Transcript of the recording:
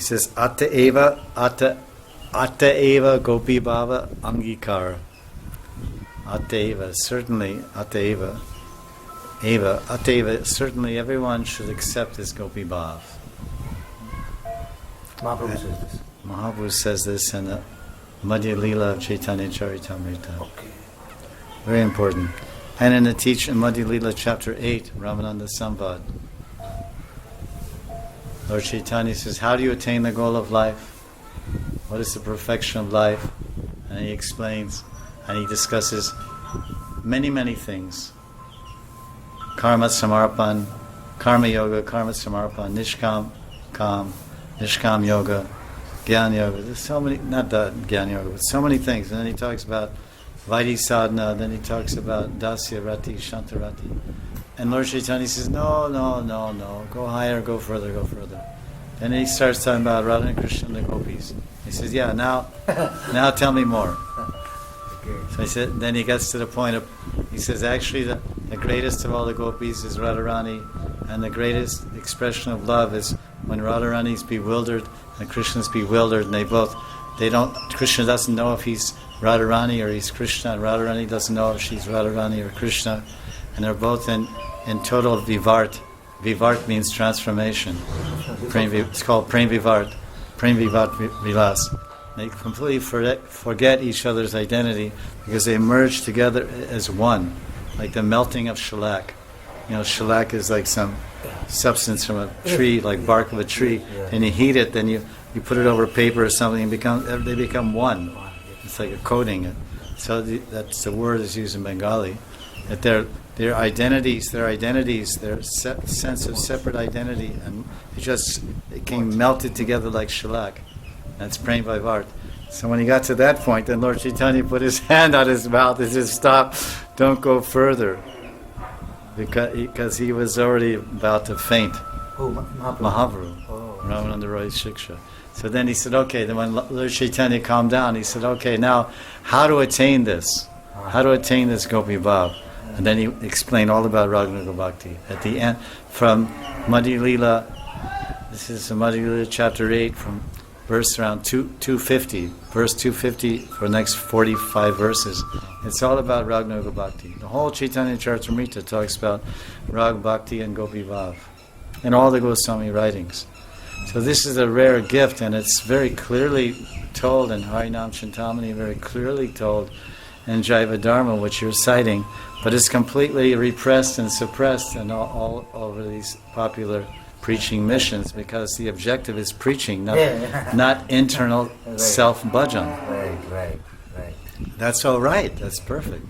says, Atta eva gopi bhava angikara. Atta eva, certainly, certainly everyone should accept this gopi bhav. Mahaprabhu says this in the Madhya Lila of Chaitanya Charitamrita. Okay. Very important. And in the teaching, Madhya Lila chapter 8, Ramananda Samvad, Lord Chaitanya says, how do you attain the goal of life? What is the perfection of life? And he explains, and he discusses many, many things. Karma samarpan, karma yoga, karma samarpan, nishkam yoga, gyan yoga. There's so many, not that gyan yoga, but so many things. And then he talks about Vaidhi sadhana, then he talks about dasya rati, shantarati. And Lord Chaitanya says, no, go higher, go further. And then he starts talking about Radha and Krishna and the gopis. He says, yeah, now tell me more. So I said, then he gets to the point of, he says, actually the greatest of all the gopis is Radharani, and the greatest expression of love is when Radharani is bewildered and Krishna is bewildered, and Krishna doesn't know if he's Radharani or he's Krishna, and Radharani doesn't know if she's Radharani or Krishna, and they're both in total vivart. Vivart means transformation. It's called Prem Vivart. Prem Vivat Lilas. They completely forget each other's identity because they merge together as one, like the melting of shellac. Shellac is like some substance from a tree, like bark of a tree, and you heat it, then you put it over paper or something, and they become one. It's like a coating. So that's the word is used in Bengali. That their identities, their sense of separate identity, and it became melted together like shellac. That's Prem Vivart. So when he got to that point, then Lord Chaitanya put his hand on his mouth and said, stop, don't go further. Because he was already about to faint. Mahaprabhu. Ramananda Roy Shiksha. So then he said, okay, then when Lord Chaitanya calmed down, he said, okay, now how to attain this? How to attain this Gopi Bhav? And then he explained all about Raghunaga Bhakti. At the end, from Madhya Lila, this is Madhya Lila chapter 8, from verse around 250, verse 250 for the next 45 verses. It's all about Raghunaga Bhakti. The whole Chaitanya Charitamrita talks about Rag Bhakti and Gopi Bhav, and all the Goswami writings. So this is a rare gift, and it's very clearly told in Harinam Chintamani, very clearly told in Jaiva Dharma, which you're citing, but it's completely repressed and suppressed in all over these popular preaching missions, because the objective is preaching, not internal self-bhajan. Right. That's all right. That's perfect.